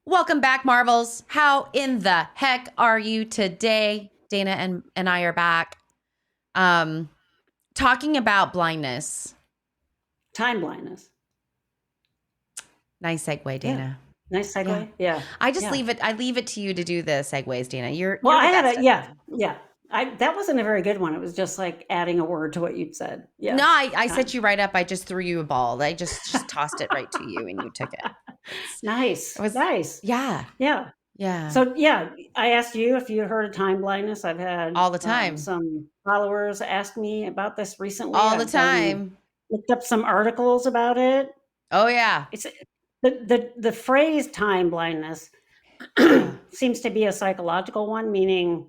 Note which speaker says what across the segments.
Speaker 1: Welcome back, Marvels. How in the heck are you today? Dana and I are back talking about blindness.
Speaker 2: Time blindness.
Speaker 1: Nice segue, Dana.
Speaker 2: Yeah. Nice segue. Yeah.
Speaker 1: I just leave it to you to do the segues, Dana. You're
Speaker 2: I
Speaker 1: the
Speaker 2: had
Speaker 1: best.
Speaker 2: that wasn't a very good one. It was just like adding a word to what you'd said. Yeah.
Speaker 1: No, I set you right up. I just threw you a ball. I just tossed it right to you and you took it.
Speaker 2: Nice.
Speaker 1: It was
Speaker 2: nice.
Speaker 1: Yeah.
Speaker 2: Yeah.
Speaker 1: Yeah.
Speaker 2: So I asked you if you heard of time blindness. I've had
Speaker 1: all the time.
Speaker 2: Some followers ask me about this recently.
Speaker 1: All the time.
Speaker 2: Looked up some articles about it.
Speaker 1: Oh yeah.
Speaker 2: It's the phrase time blindness seems to be a psychological one, meaning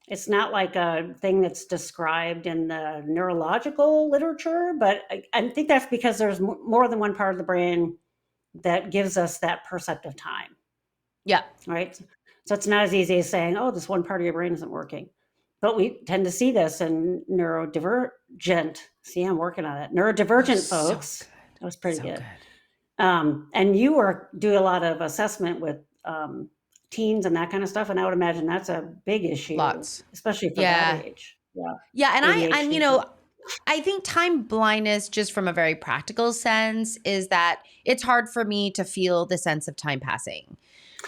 Speaker 2: it's not like a thing that's described in the neurological literature, but I think that's because there's more than one part of the brain that gives us that perceptive time.
Speaker 1: Yeah.
Speaker 2: Right. So it's not as easy as saying, oh, this one part of your brain isn't working. But we tend to see this in neurodivergent. See, I'm working on it. Neurodivergent folks. That was pretty good. And you do a lot of assessment with teens and that kind of stuff. And I would imagine that's a big issue.
Speaker 1: Lots.
Speaker 2: Especially for that age. Yeah.
Speaker 1: Yeah. And I think time blindness, just from a very practical sense, is that it's hard for me to feel the sense of time passing.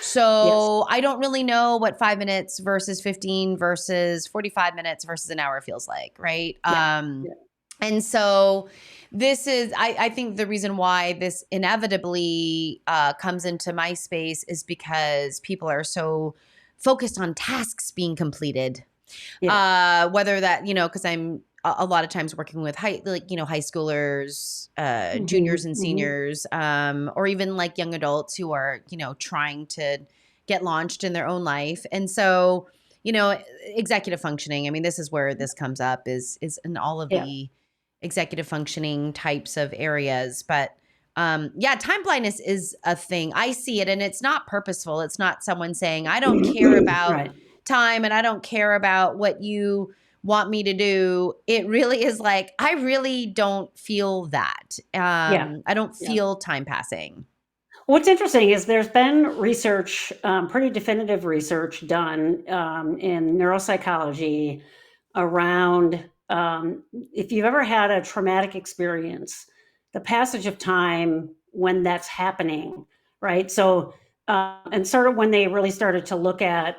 Speaker 1: So I don't really know what 5 minutes versus 15 versus 45 minutes versus an hour feels like, right? And so this is, I think the reason why this inevitably comes into my space is because people are so focused on tasks being completed. Whether that, because I'm a lot of times working with high schoolers, juniors and seniors, or even like young adults who are, trying to get launched in their own life. And so, executive functioning, I mean, this is where this comes up is in all of the executive functioning types of areas. But time blindness is a thing. I see it, and it's not purposeful. It's not someone saying, I don't care about time and I don't care about what you want me to do. It really is like, I really don't feel that. I don't feel time passing.
Speaker 2: What's interesting is there's been research, pretty definitive research done in neuropsychology around if you've ever had a traumatic experience, the passage of time when that's happening, right? So, and sort of when they really started to look at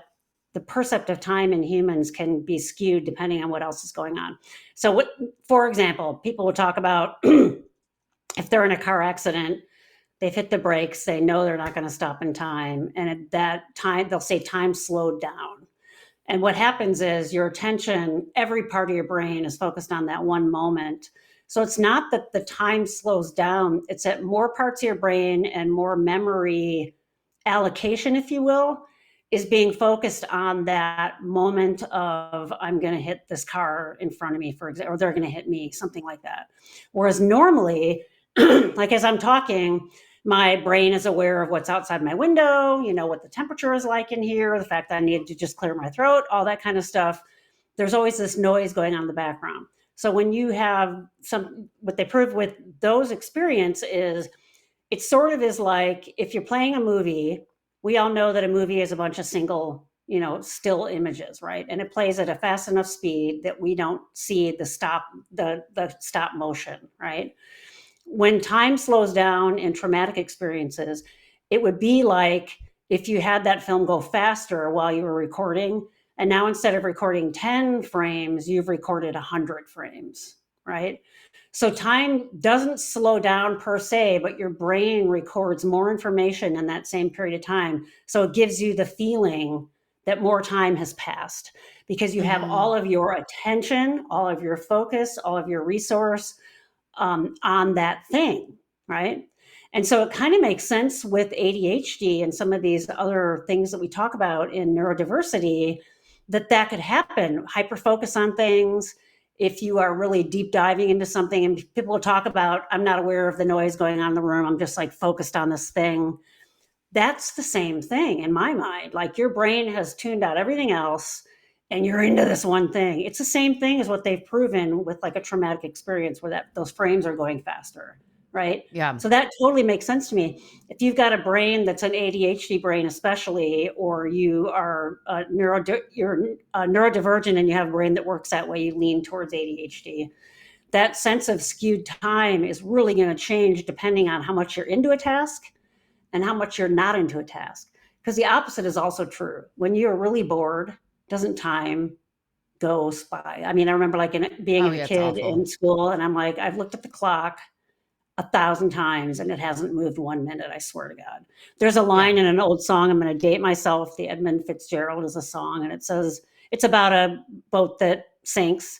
Speaker 2: the perceptive time in humans can be skewed depending on what else is going on. So for example, people will talk about if they're in a car accident, they've hit the brakes, they know they're not going to stop in time. And at that time, they'll say time slowed down. And what happens is your attention, every part of your brain is focused on that one moment. So it's not that the time slows down, it's that more parts of your brain and more memory allocation, if you will, is being focused on that moment of I'm going to hit this car in front of me, for example, or they're going to hit me, something like that. Whereas normally, like as I'm talking, my brain is aware of what's outside my window, what the temperature is like in here, the fact that I need to just clear my throat, all that kind of stuff. There's always this noise going on in the background. So when you have what they prove with those experiences is it sort of is like if you're playing a movie, we all know that a movie is a bunch of single, still images, right? And it plays at a fast enough speed that we don't see the stop motion, right? When time slows down in traumatic experiences, it would be like if you had that film go faster while you were recording, and now instead of recording 10 frames, you've recorded 100 frames, right? So time doesn't slow down per se, but your brain records more information in that same period of time. So it gives you the feeling that more time has passed because you have all of your attention, all of your focus, all of your resource on that thing, right? And so it kind of makes sense with ADHD and some of these other things that we talk about in neurodiversity that could happen. Hyperfocus on things. if you are really deep diving into something, and people will talk about, I'm not aware of the noise going on in the room, I'm just like focused on this thing. That's the same thing in my mind. Like your brain has tuned out everything else and you're into this one thing. It's the same thing as what they've proven with like a traumatic experience where those frames are going faster, right?
Speaker 1: Yeah.
Speaker 2: So that totally makes sense to me. If you've got a brain that's an ADHD brain, especially, or you are you're neurodivergent and you have a brain that works that way, you lean towards ADHD. That sense of skewed time is really going to change depending on how much you're into a task and how much you're not into a task. Because the opposite is also true. When you're really bored, doesn't time go by? I mean, I remember like being
Speaker 1: Oh,
Speaker 2: a
Speaker 1: yeah, it's
Speaker 2: kid
Speaker 1: awful.
Speaker 2: in school, and I'm like, I've looked at the clock 1,000 times and it hasn't moved 1 minute. I swear to God. There's a
Speaker 1: Yeah.
Speaker 2: line in an old song. I'm going to date myself. The Edmund Fitzgerald is a song, and it says it's about a boat that sinks,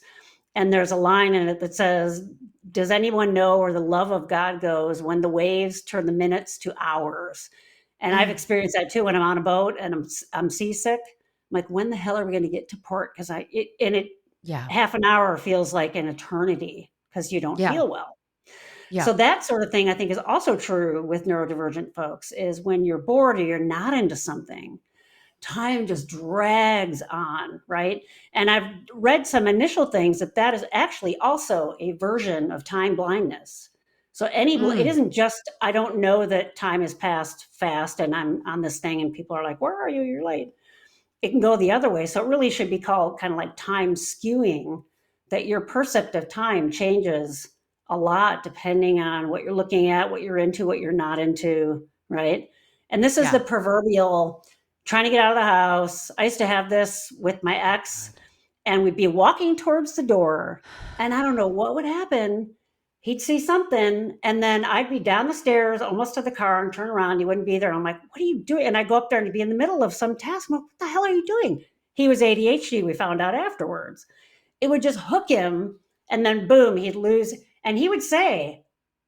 Speaker 2: and there's a line in it that says, does anyone know where the love of God goes when the waves turn the minutes to hours? And I've
Speaker 1: Mm.
Speaker 2: experienced that too when I'm on a boat and I'm seasick. I'm like, when the hell are we going to get to port? Because
Speaker 1: Yeah.
Speaker 2: half an hour feels like an eternity because you don't
Speaker 1: Yeah.
Speaker 2: feel well.
Speaker 1: Yeah.
Speaker 2: So that sort of thing I think is also true with neurodivergent folks, is when you're bored or you're not into something, time just drags on, right? And I've read some initial things that is actually also a version of time blindness. So it
Speaker 1: Mm.
Speaker 2: isn't just, I don't know that time has passed fast and I'm on this thing and people are like, where are you? You're late. It can go the other way. So it really should be called kind of like time skewing, that your percept of time changes a lot depending on what you're looking at, what you're into, what you're not into, right? And this is the
Speaker 1: Yeah.
Speaker 2: proverbial trying to get out of the house. I used to have this with my ex,
Speaker 1: God.
Speaker 2: and we'd be walking towards the door, and I don't know what would happen. He'd see something, and then I'd be down the stairs almost to the car and turn around. He wouldn't be there. And I'm like, what are you doing? And I go up there and he'd be in the middle of some task. I'm like, what the hell are you doing? He was ADHD, we found out afterwards. It would just hook him, and then boom, he'd lose. And he would say,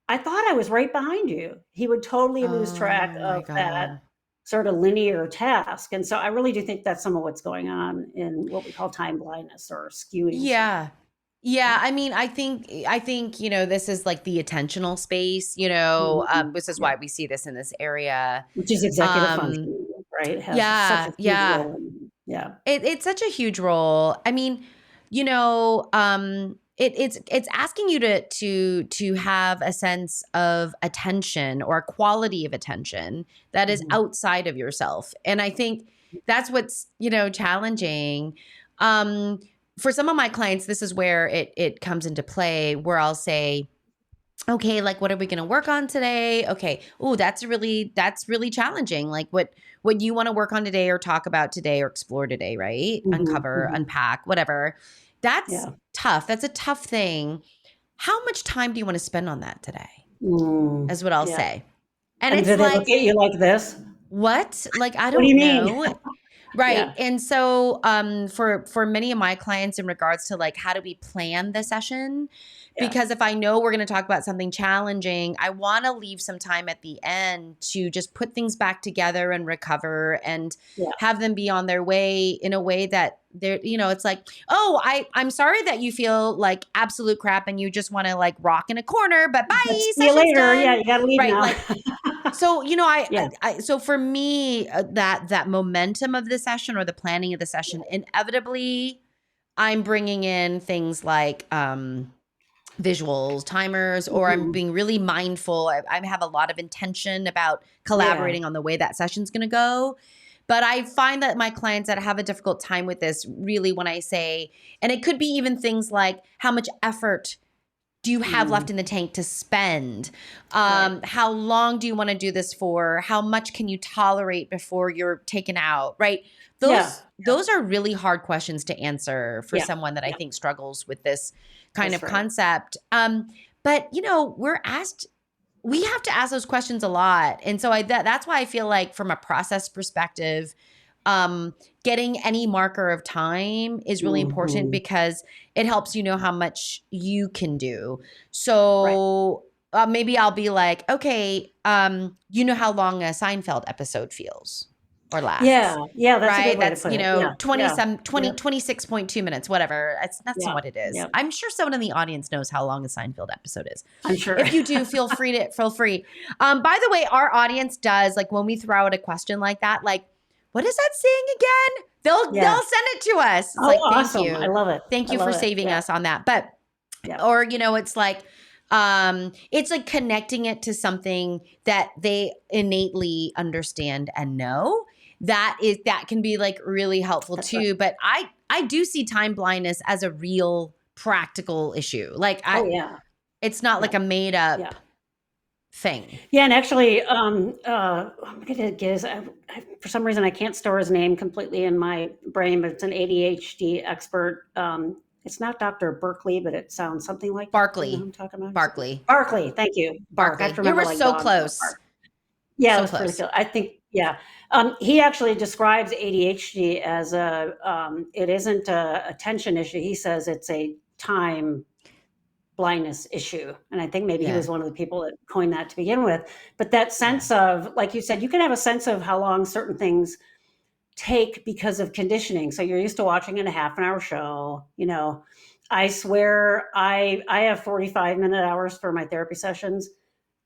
Speaker 2: I thought I was right behind you. He would totally lose track
Speaker 1: Oh my
Speaker 2: of that
Speaker 1: God.
Speaker 2: sort of linear task. And so I really do think that's some of what's going on in what we call time blindness or skewing
Speaker 1: Yeah.
Speaker 2: syndrome.
Speaker 1: Yeah, I mean, I think, this is like the attentional space,
Speaker 2: Mhm.
Speaker 1: this is
Speaker 2: Yeah,
Speaker 1: why we see this in this area.
Speaker 2: which is executive
Speaker 1: Um,
Speaker 2: functioning, right? It has such
Speaker 1: yeah,
Speaker 2: a huge
Speaker 1: yeah.
Speaker 2: role in, yeah.
Speaker 1: It's such a huge role. I mean, it's asking you to have a sense of attention or a quality of attention that is
Speaker 2: Mhm.
Speaker 1: outside of yourself. And I think that's what's, challenging. Um, for some of my clients, this is where it comes into play, where I'll say, okay, like what are we going to work on today? Okay. Oh, that's really challenging. Like what you want to work on today or talk about today or explore today, right?
Speaker 2: Mhm,
Speaker 1: Uncover,
Speaker 2: mhm.
Speaker 1: unpack, whatever. That's
Speaker 2: Yeah.
Speaker 1: tough. That's a tough thing. How much time do you want to spend on that today?
Speaker 2: Mm,
Speaker 1: Is what I'll
Speaker 2: yeah.
Speaker 1: say. And
Speaker 2: And do
Speaker 1: it's
Speaker 2: they look
Speaker 1: like,
Speaker 2: at you like this?
Speaker 1: what? Like, I
Speaker 2: What do you
Speaker 1: don't
Speaker 2: mean?
Speaker 1: know. Right.
Speaker 2: Yeah,
Speaker 1: And so for many of my clients in regards to like how do we plan the session?
Speaker 2: yeah,
Speaker 1: Because if I know we're going to talk about something challenging, I want to leave some time at the end to just put things back together and recover and
Speaker 2: yeah.
Speaker 1: have them be on their way in a way that they're, it's like, oh, I'm sorry that you feel like absolute crap and you just want to like rock in a corner, but
Speaker 2: But
Speaker 1: bye,
Speaker 2: see you
Speaker 1: session's
Speaker 2: later. Yeah,
Speaker 1: done.
Speaker 2: you gotta leave
Speaker 1: Right.
Speaker 2: now.
Speaker 1: Like, so,
Speaker 2: Yeah.
Speaker 1: so for me, that momentum of the session or the planning of the session, inevitably, I'm bringing in things like visuals, timers, or I'm
Speaker 2: Mhm.
Speaker 1: being really mindful. I have a lot of intention about
Speaker 2: Yeah.
Speaker 1: collaborating on the way that session's going to go. But I find that my clients that have a difficult time with this, really, when I say, and it could be even things like how much effort do you have
Speaker 2: Mm,
Speaker 1: left in the tank to spend?
Speaker 2: right.
Speaker 1: How long do you want to do this for? How much can you tolerate before you're taken out? Right?
Speaker 2: Yeah,
Speaker 1: Those are really hard questions to answer for
Speaker 2: yeah,
Speaker 1: someone that I
Speaker 2: yeah,
Speaker 1: think struggles with this kind
Speaker 2: that's
Speaker 1: of
Speaker 2: right.
Speaker 1: concept. But we have to ask those questions a lot. And so that's why I feel like from a process perspective, getting any marker of time is really important
Speaker 2: Mhm.
Speaker 1: because it helps you know how much you can do.
Speaker 2: Right.
Speaker 1: So maybe I'll be like, okay, you know how long a Seinfeld episode feels or
Speaker 2: Yeah.
Speaker 1: less.
Speaker 2: Yeah. That's a good
Speaker 1: Right?
Speaker 2: way to
Speaker 1: That's,
Speaker 2: put it. Yeah.
Speaker 1: 20
Speaker 2: Yeah.
Speaker 1: some 20
Speaker 2: Yep.
Speaker 1: 26.2 minutes, whatever. That's not
Speaker 2: Yeah.
Speaker 1: what it is.
Speaker 2: Yep.
Speaker 1: I'm sure someone in the audience knows how long a Seinfeld episode is.
Speaker 2: I'm sure.
Speaker 1: If you do, feel free. By the way, our audience does, like, when we throw out a question like that, like, what is that saying again? They'll
Speaker 2: Yeah.
Speaker 1: send it to us. It's
Speaker 2: Oh,
Speaker 1: like, thank
Speaker 2: awesome. I
Speaker 1: you.
Speaker 2: love it.
Speaker 1: Thank
Speaker 2: I
Speaker 1: you for
Speaker 2: love it.
Speaker 1: saving
Speaker 2: Yeah.
Speaker 1: us on that. But,
Speaker 2: Yeah.
Speaker 1: or, it's like connecting it to something that they innately understand and know. That can be like really helpful
Speaker 2: That's
Speaker 1: too.
Speaker 2: right.
Speaker 1: But I do see time blindness as a real practical issue. Like,
Speaker 2: Oh, yeah.
Speaker 1: it's not like
Speaker 2: Yeah.
Speaker 1: a made up
Speaker 2: Yeah.
Speaker 1: thing.
Speaker 2: Yeah. And actually, I'm going to guess, for some reason, I can't store his name completely in my brain, but it's an ADHD expert. It's not Dr. Berkeley, but it sounds something like that. Do you know who I'm talking about? Barkley. Thank you. Bark. I have to
Speaker 1: You
Speaker 2: remember
Speaker 1: were
Speaker 2: like
Speaker 1: so
Speaker 2: dog.
Speaker 1: close.
Speaker 2: Yeah,
Speaker 1: So
Speaker 2: that's pretty
Speaker 1: close.
Speaker 2: cool. I think, yeah. He actually describes ADHD as it isn't a attention issue. He says it's a time blindness issue. And I think maybe he
Speaker 1: Yeah.
Speaker 2: was one of the people that coined that to begin with. But that sense of, like you said, you can have a sense of how long certain things take because of conditioning. So you're used to watching a half an hour show, I swear I have 45-minute hours for my therapy sessions,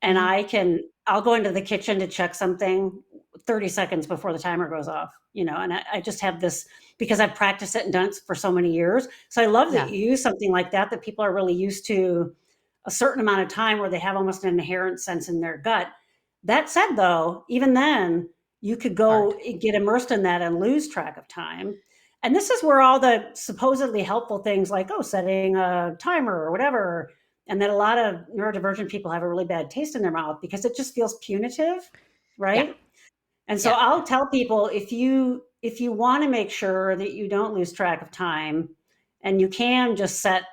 Speaker 2: and I'll go into the kitchen to check something 30 seconds before the timer goes off, and I just have this because I've practiced it and done it for so many years. So I love that
Speaker 1: Yeah.
Speaker 2: you use something like that people are really used to a certain amount of time where they have almost an inherent sense in their gut. That said, though, even then, you could go get immersed in that and lose track of time. And this is where all the supposedly helpful things like, setting a timer or whatever, and that a lot of neurodivergent people have a really bad taste in their mouth because it just feels punitive,
Speaker 1: Yeah.
Speaker 2: right? And so I'll tell people if you want to make sure that you don't lose track of time and you can just set,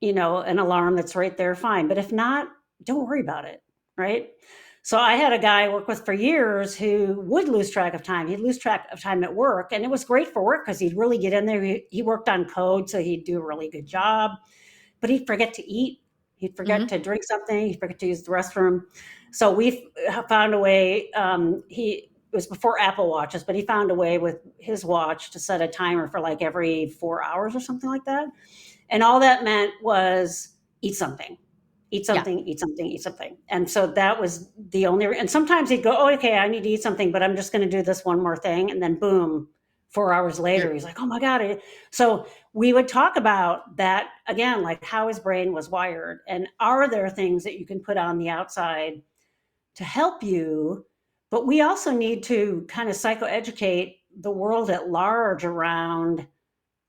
Speaker 2: an alarm that's right there, fine. But if not, don't worry about it, right? So I had a guy I worked with for years who would lose track of time. He'd lose track of time at work, and it was great for work because he'd really get in there. He worked on code, so he'd do a really good job, but he'd forget to eat. He'd forget to drink something. He'd forget to use the restroom. So we found a way. It was before Apple Watches, but he found a way with his watch to set a timer for like every 4 hours or something like that. And all that meant was eat something, eat something, eat something, eat something. And so that was the only, and sometimes he'd go, oh, okay, I need to eat something, but I'm just going to do this one more thing. And then boom, 4 hours later, he's like, oh my God. So we would talk about that again, like how his brain was wired. And are there things that you can put on the outside to help you? But we also need to kind of psychoeducate the world at large around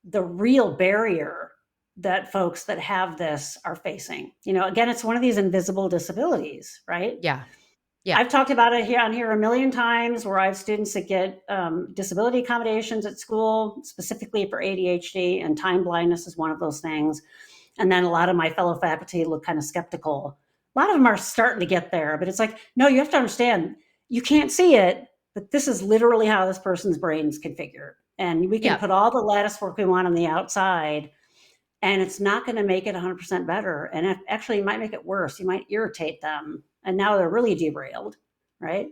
Speaker 2: the real barrier that folks that have this are facing. Again, it's one of these invisible disabilities, right?
Speaker 1: Yeah.
Speaker 2: I've talked about it on here a million times where I have students that get disability accommodations at school, specifically for ADHD, and time blindness is one of those things. And then a lot of my fellow faculty look kind of skeptical. A lot of them are starting to get there, but it's like, no, you have to understand, you can't see it, but this is literally how this person's brain's configured. And we can put all the lattice work we want on the outside, and it's not going to make it 100% better. And actually, you might make it worse. You might irritate them. And now they're really derailed, right?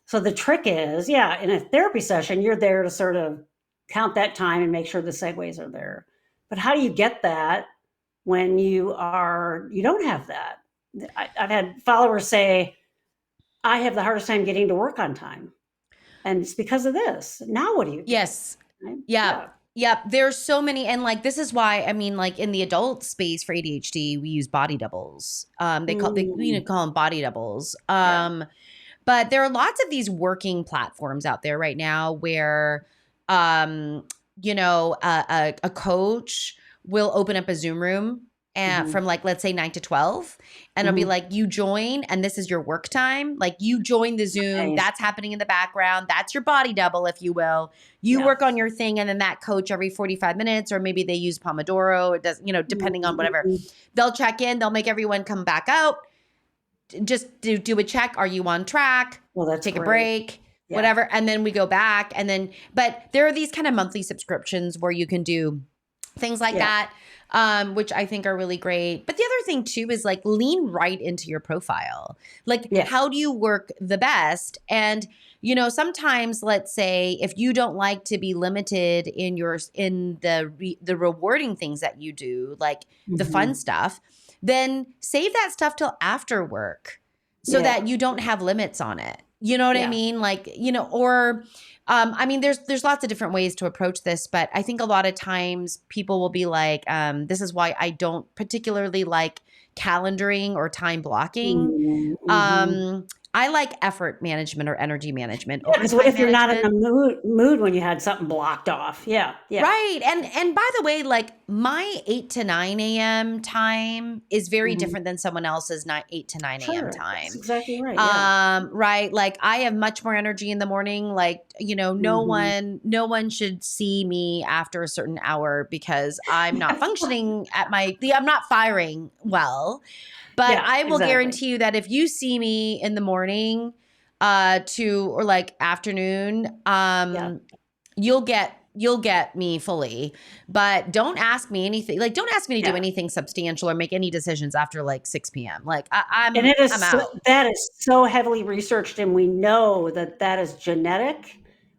Speaker 2: So the trick is, in a therapy session, you're there to sort of count that time and make sure the segues are there. But how do you get that when you don't have that? I've had followers say, I have the hardest time getting to work on time. And it's because of this. Now what do you do?
Speaker 1: Yes.
Speaker 2: Right?
Speaker 1: Yeah. Yep. There's so many. And like, this is why, I mean, like in the adult space for ADHD, we use body doubles. They call them body doubles. But there are lots of these working platforms out there right now where, a coach will open up a Zoom room and from like, let's say 9 to 12, and it'll be like, you join and this is your work time. Like you join the Zoom, that's happening in the background. That's your body double, if you will. You work on your thing, and then that coach every 45 minutes, or maybe they use Pomodoro. It does, depending on whatever. They'll check in. They'll make everyone come back out. Just do a check. Are you on track?
Speaker 2: Well, that's
Speaker 1: take
Speaker 2: great.
Speaker 1: A break, whatever. And then we go back. And then, but there are these kind of monthly subscriptions where you can do things like that, which I think are really great. But the other thing too is like lean right into your profile. Like, how do you work the best? And sometimes, let's say, if you don't like to be limited in the rewarding things that you do, like the fun stuff, then save that stuff till after work so that you don't have limits on it. You know what I mean? Like, or I mean, there's lots of different ways to approach this, but I think a lot of times people will be like, this is why I don't particularly like calendaring or time blocking. I like effort management or energy management over
Speaker 2: Because what
Speaker 1: time
Speaker 2: if you're not in
Speaker 1: management.
Speaker 2: the mood when you had something blocked off? Yeah.
Speaker 1: Right. And by the way, like my 8 to 9 a.m. time is very different than someone else's 8 to 9 a.m.
Speaker 2: Sure.
Speaker 1: time.
Speaker 2: That's exactly right. Yeah.
Speaker 1: Right. Like I have much more energy in the morning. Like, no one should see me after a certain hour because I'm not functioning I'm not firing well. But I will guarantee you that if you see me in the morning, or like afternoon, you'll get me fully. But don't ask me anything. Like, don't ask me to do anything substantial or make any decisions after like 6 p.m. Like I'm out.
Speaker 2: That is so heavily researched, and we know that is genetic.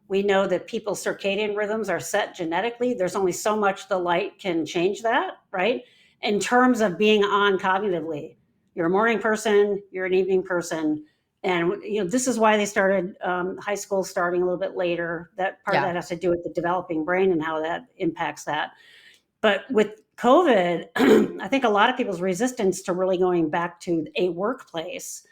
Speaker 2: We know that people's circadian rhythms are set genetically. There's only so much the light can change that, right? In terms of being on cognitively. You're a morning person, you're an evening person. And this is why they started high school starting a little bit later. That part of that has to do with the developing brain and how that impacts that. But with COVID, I think a lot of people's resistance to really going back to a workplace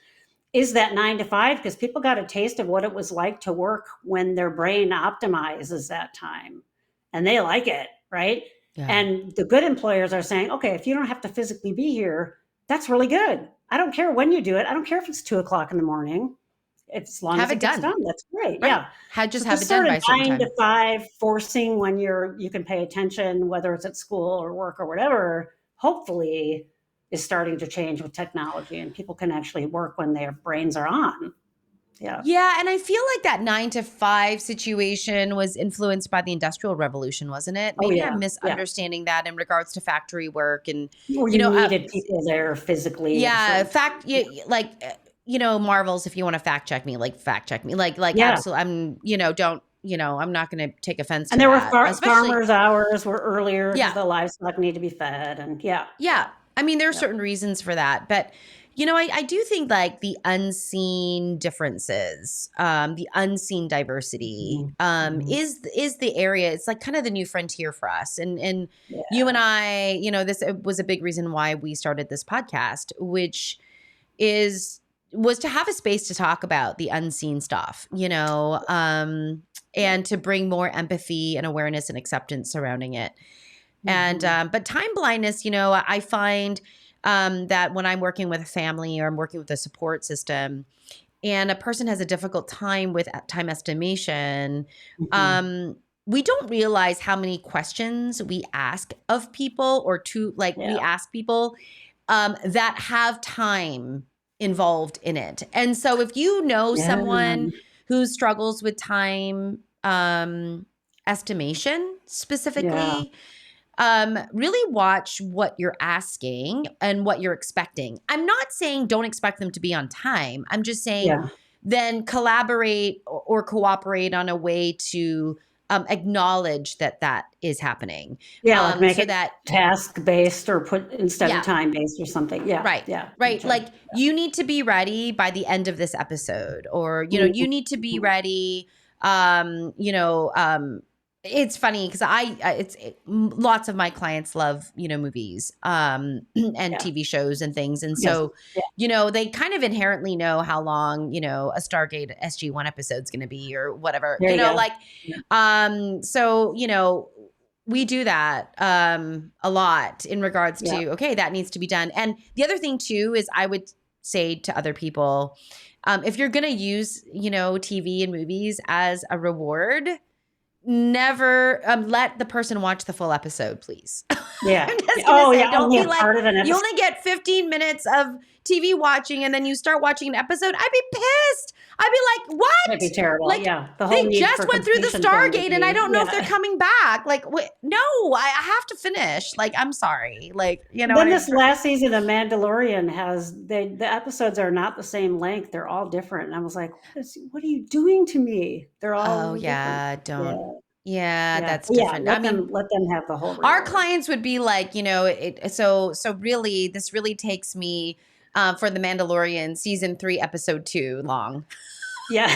Speaker 2: is that 9 to 5, because people got a taste of what it was like to work when their brain optimizes that time. And they like it, right? Yeah. And the good employers are saying, okay, if you don't have to physically be here, that's really good. I don't care when you do it. I don't care if it's 2:00 in the morning. As long as it gets done, that's great. Right. Yeah.
Speaker 1: Just have it done by a certain time.
Speaker 2: 9 to 5 forcing when you can pay attention, whether it's at school or work or whatever, hopefully is starting to change with technology, and people can actually work when their brains are on. Yeah.
Speaker 1: Yeah. And I feel like that 9 to 5 situation was influenced by the Industrial Revolution, wasn't it? Maybe I'm misunderstanding that in regards to factory work and,
Speaker 2: or you needed people there physically.
Speaker 1: Yeah. Marvels, if you want to fact check me. Absolutely. I'm not going to take offense to
Speaker 2: that. And there were
Speaker 1: especially
Speaker 2: farmers' hours were earlier because the livestock need to be fed. And
Speaker 1: Yeah. I mean, there are certain reasons for that, but I do think like the unseen differences, the unseen diversity, is the area. It's like kind of the new frontier for us. And you and I, this was a big reason why we started this podcast, which was to have a space to talk about the unseen stuff, and to bring more empathy and awareness and acceptance surrounding it. And, but time blindness, I find that when I'm working with a family or I'm working with a support system and a person has a difficult time with time estimation, we don't realize how many questions we ask of people we ask people that have time involved in it. And so if someone who struggles with time estimation specifically, really watch what you're asking and what you're expecting. I'm not saying don't expect them to be on time. I'm just saying then collaborate or cooperate on a way to acknowledge that is happening.
Speaker 2: Like make it task-based or put instead of time-based or something. Yeah.
Speaker 1: Right.
Speaker 2: Yeah.
Speaker 1: Right. Like you need to be ready by the end of this episode, or, you need to be ready, it's funny because lots of my clients love, movies, and TV shows and things. And so, they kind of inherently know how long, a Stargate SG-1 episode is going to be or whatever, so, we do that, a lot in regards to, okay, that needs to be done. And the other thing too, is I would say to other people, if you're going to use, TV and movies as a reward, never let the person watch the full episode, please.
Speaker 2: Yeah.
Speaker 1: Don't be like, you only get 15 minutes of TV watching and then you start watching an episode. I'd be pissed. I'd be like,
Speaker 2: That'd be
Speaker 1: what?
Speaker 2: terrible.
Speaker 1: Like,
Speaker 2: Yeah. The whole
Speaker 1: they
Speaker 2: need
Speaker 1: just
Speaker 2: for
Speaker 1: went through the
Speaker 2: completion thing would
Speaker 1: Stargate and I
Speaker 2: be,
Speaker 1: don't know if they're coming back. Like, no, I have to finish. Like, I'm sorry. Like, you know what
Speaker 2: Then
Speaker 1: I
Speaker 2: this
Speaker 1: mean?
Speaker 2: last season of Mandalorian the episodes are not the same length. They're all different. And I was like, what are you doing to me? They're all
Speaker 1: Oh,
Speaker 2: really different.
Speaker 1: yeah. Don't.
Speaker 2: Yeah.
Speaker 1: Yeah,
Speaker 2: Yeah.
Speaker 1: that's
Speaker 2: Yeah.
Speaker 1: different. I mean,
Speaker 2: Let them have the whole
Speaker 1: our
Speaker 2: reward.
Speaker 1: clients would be like, so really, this really takes me for the Mandalorian season 3, episode 2 long.
Speaker 2: Yeah.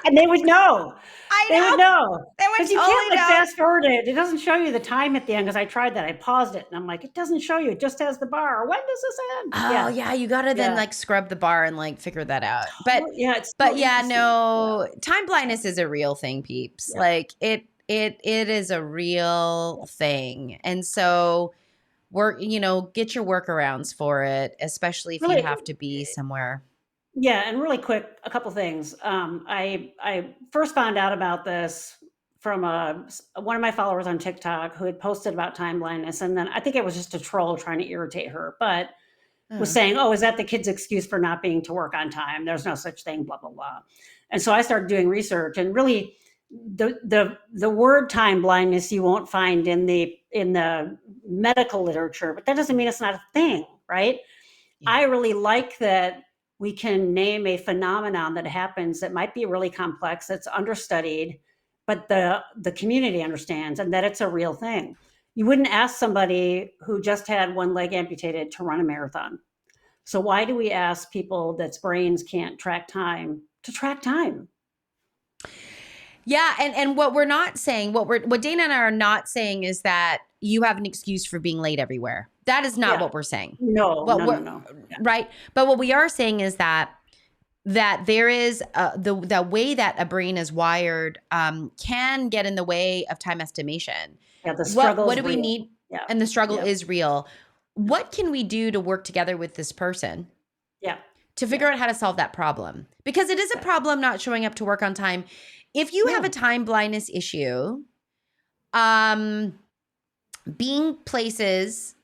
Speaker 2: And they would know.
Speaker 1: I
Speaker 2: They would
Speaker 1: know.
Speaker 2: know.
Speaker 1: They would
Speaker 2: Because you can't
Speaker 1: totally
Speaker 2: like
Speaker 1: know.
Speaker 2: fast forward it. It doesn't show you the time at the end because I tried that. I paused it and I'm like, it doesn't show you. It just has the bar. When does this end?
Speaker 1: Oh yeah, you gotta then
Speaker 2: Yeah.
Speaker 1: like scrub the bar and like figure that out.
Speaker 2: Yeah, it's
Speaker 1: But
Speaker 2: so
Speaker 1: yeah,
Speaker 2: interesting.
Speaker 1: no, time blindness is a real thing, peeps.
Speaker 2: Yeah.
Speaker 1: Like it is a real thing. And so get your workarounds for it, especially if you
Speaker 2: Really,
Speaker 1: have to be somewhere.
Speaker 2: yeah, and really quick, a couple things. I first found out about this from one of my followers on TikTok who had posted about time blindness, and then I think it was just a troll trying to irritate her, but was saying, "Oh, is that the kid's excuse for not being to work on time? There's no such thing, blah blah blah." And so I started doing research, and really, the word time blindness you won't find in the medical literature, but that doesn't mean it's not a thing, right?
Speaker 1: Yeah.
Speaker 2: I really like that we can name a phenomenon that happens that might be really complex, that's understudied, but the community understands, and that it's a real thing. You wouldn't ask somebody who just had one leg amputated to run a marathon. So why do we ask people that's brains can't track time to track time?
Speaker 1: Yeah, and what we're not saying, what Dana and I are not saying is that you have an excuse for being late everywhere. That is not what we're saying.
Speaker 2: No.
Speaker 1: Yeah. Right? But what we are saying is that there is the way that a brain is wired can get in the way of time estimation.
Speaker 2: Yeah, the struggle.
Speaker 1: What do we need?
Speaker 2: Yeah.
Speaker 1: And the struggle is real. What can we do to work together with this person?
Speaker 2: Yeah.
Speaker 1: To figure out how to solve that problem? Because it is a problem not showing up to work on time. If you have a time blindness issue, being places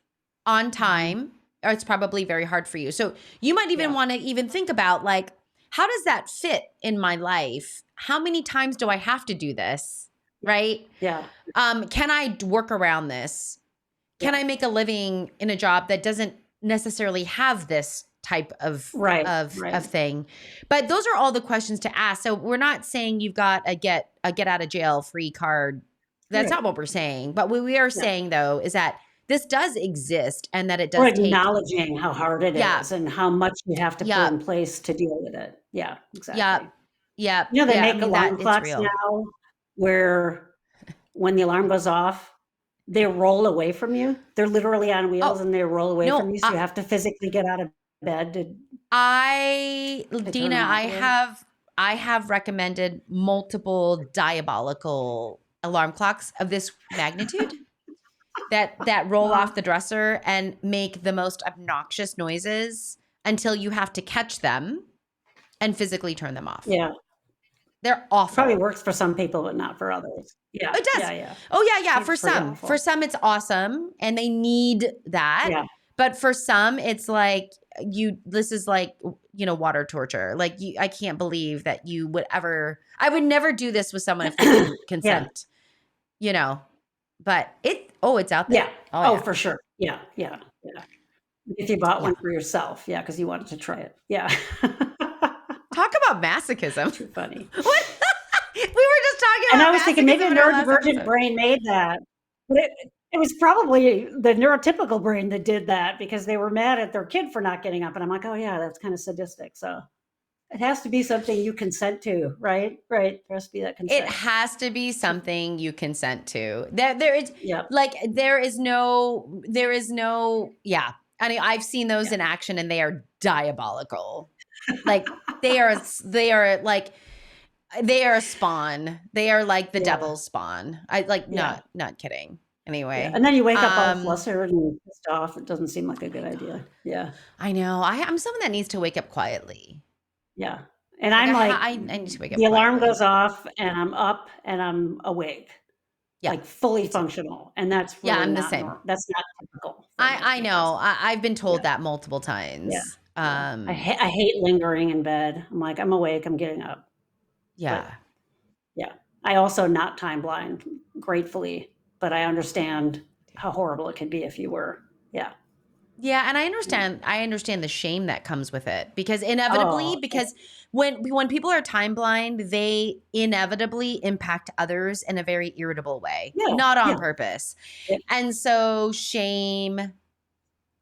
Speaker 1: on time, it's probably very hard for you. So you might even want to even think about like, how does that fit in my life? How many times do I have to do this? Right?
Speaker 2: Yeah.
Speaker 1: Can I work around this? Can I make a living in a job that doesn't necessarily have this type of thing? But those are all the questions to ask. So we're not saying you've got a get out of jail free card. That's not what we're saying. But what we are saying though is that this does exist and that it does take
Speaker 2: acknowledging how hard it is and how much you have to put in place to deal with it. Yeah, exactly.
Speaker 1: Yeah.
Speaker 2: You know, they make alarm clocks now where when the alarm goes off, they roll away from you. They're literally on wheels and they roll away from you. So you have to physically get out of bed to
Speaker 1: Dina, I have recommended multiple diabolical alarm clocks of this magnitude that roll off the dresser and make the most obnoxious noises until you have to catch them and physically turn them off.
Speaker 2: Yeah.
Speaker 1: They're awful.
Speaker 2: Probably works for some people, but not for others. Yeah.
Speaker 1: It does.
Speaker 2: Yeah.
Speaker 1: Oh yeah. For some. For some it's awesome and they need that.
Speaker 2: Yeah.
Speaker 1: But for some it's like this is like, water torture. Like I can't believe that you would ever, I would never do this with someone if they didn't consent, but it's out there.
Speaker 2: Yeah. Oh, for sure. Yeah. If you bought one for yourself. Yeah. Cause you wanted to try it. Yeah.
Speaker 1: Talk about masochism.
Speaker 2: Too funny.
Speaker 1: What? We were just talking about
Speaker 2: and I was thinking maybe a neurodivergent brain made that. But it was probably the neurotypical brain that did that because they were mad at their kid for not getting up. And I'm like, oh yeah, that's kind of sadistic. So it has to be something you consent to, right? Right. There has to be that consent.
Speaker 1: It has to be something you consent to. There is there is no. I mean, I've seen those in action and they are diabolical. Like they are like, they are a spawn. They are like the devil's spawn. Not kidding. Anyway.
Speaker 2: And then you wake up all flustered and pissed off. It doesn't seem like a good idea. Yeah.
Speaker 1: I know. I'm someone that needs to wake up quietly.
Speaker 2: Yeah. And I'm like,
Speaker 1: I need to wake up.
Speaker 2: The alarm goes off and I'm up and I'm awake.
Speaker 1: Yeah.
Speaker 2: Like fully functional. And that's really
Speaker 1: I'm the same.
Speaker 2: That's not typical.
Speaker 1: I know. I've been told that multiple times.
Speaker 2: Yeah.
Speaker 1: Um,
Speaker 2: I hate lingering in bed. I'm like, I'm awake, I'm getting up. But
Speaker 1: yeah.
Speaker 2: yeah, I also not time blind, gratefully, but I understand how horrible it could be if you were. Yeah.
Speaker 1: Yeah, and I understand the shame that comes with it because inevitably
Speaker 2: Oh,
Speaker 1: because when people are time blind, they inevitably impact others in a very irritable way,
Speaker 2: yeah,
Speaker 1: not on
Speaker 2: yeah,
Speaker 1: purpose.
Speaker 2: yeah.
Speaker 1: And so shame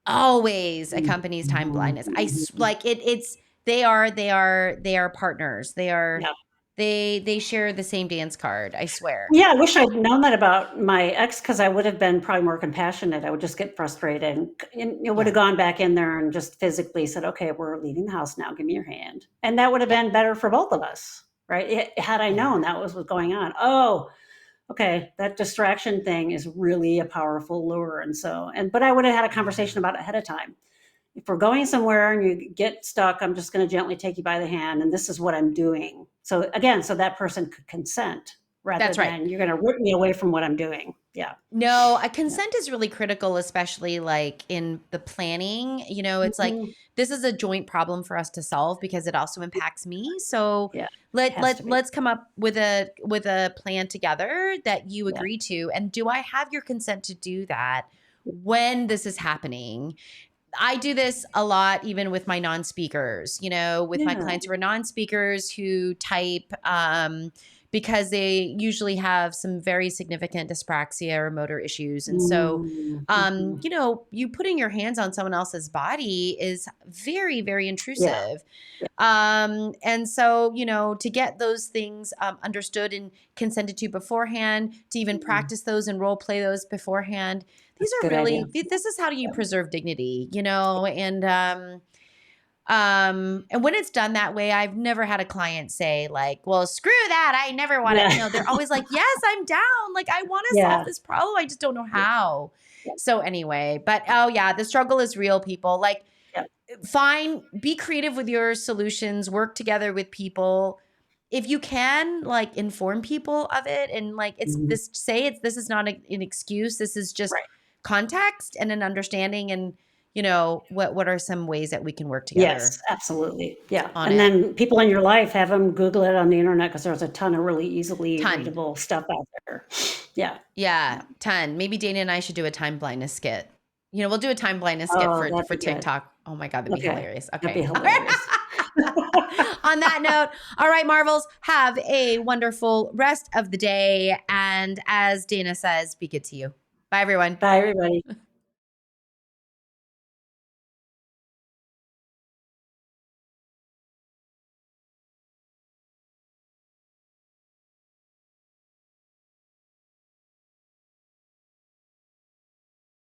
Speaker 1: always
Speaker 2: Mhm,
Speaker 1: accompanies time
Speaker 2: mhm,
Speaker 1: blindness.
Speaker 2: mhm.
Speaker 1: Like it's they are partners.
Speaker 2: Yeah.
Speaker 1: They share the same dance card, I swear.
Speaker 2: Yeah, I wish I'd known that about my ex because I would have been probably more compassionate. I would just get frustrated and it would have
Speaker 1: Yeah.
Speaker 2: gone back in there and just physically said, "Okay, we're leaving the house now. Give me your hand." And that would have
Speaker 1: Yeah.
Speaker 2: been better for both of us, right? Had I
Speaker 1: Yeah.
Speaker 2: known that was what's going on. Oh, okay, that distraction thing is really a powerful lure. And so, but I would have had a conversation about it ahead of time. If we're going somewhere and you get stuck, I'm just going to gently take you by the hand, and this is what I'm doing. So again, so that person could consent rather
Speaker 1: That's right.
Speaker 2: than you're going to rip me away from what I'm doing. Yeah.
Speaker 1: No, a
Speaker 2: Yeah.
Speaker 1: consent is really critical, especially like in the planning. It's like
Speaker 2: Mhm.
Speaker 1: this is a joint problem for us to solve because it also impacts me. So
Speaker 2: Yeah.
Speaker 1: let
Speaker 2: Has
Speaker 1: let
Speaker 2: to be.
Speaker 1: let's come up with a plan together that you
Speaker 2: Yeah.
Speaker 1: agree to. And do I have your consent to do that when this is happening? I do this a lot, even with my non-speakers, with my
Speaker 2: Yeah.
Speaker 1: clients who are non-speakers who type because they usually have some very significant dyspraxia or motor issues. And so,
Speaker 2: Mm, mhm.
Speaker 1: you putting your hands on someone else's body is very, very
Speaker 2: Yeah.
Speaker 1: intrusive.
Speaker 2: Yeah.
Speaker 1: And so, to get those things understood and consented to beforehand, to even
Speaker 2: Mhm.
Speaker 1: practice those and role play those beforehand, these
Speaker 2: That's a
Speaker 1: are
Speaker 2: good idea.
Speaker 1: really, this is how do you
Speaker 2: Yeah.
Speaker 1: preserve dignity, and when it's done that way, I've never had a client say like, well, screw that. I never want to,
Speaker 2: Yeah.
Speaker 1: they're always like, yes, I'm down. Like, I want to solve
Speaker 2: Yeah.
Speaker 1: this problem. I just don't know
Speaker 2: Yeah.
Speaker 1: how.
Speaker 2: Yeah.
Speaker 1: So anyway, but oh yeah, the struggle is real, people. Like,
Speaker 2: Yeah.
Speaker 1: fine, be creative with your solutions, work together with people. If you can, like, inform people of it and like
Speaker 2: Mhm.
Speaker 1: this is not an excuse. This is just
Speaker 2: Right.
Speaker 1: context and an understanding and what are some ways that we can work
Speaker 2: Yes,
Speaker 1: together
Speaker 2: absolutely. Yeah.
Speaker 1: on
Speaker 2: And
Speaker 1: it.
Speaker 2: then people in your life, have them Google it on the internet because there's a ton of really easily
Speaker 1: Ton.
Speaker 2: readable stuff out there. Yeah.
Speaker 1: Yeah, ton. Maybe Dana and I should do a time blindness skit. We'll do a time blindness skit
Speaker 2: Oh,
Speaker 1: for
Speaker 2: that'd
Speaker 1: for
Speaker 2: be good.
Speaker 1: TikTok. Oh my God, that'd be
Speaker 2: Okay.
Speaker 1: hilarious.
Speaker 2: That'd be
Speaker 1: Okay. All right.
Speaker 2: hilarious.
Speaker 1: On that note, all right, Marvels, have a wonderful rest of the day. And as Dana says, be good to you. Bye, everyone.
Speaker 2: Bye, everybody.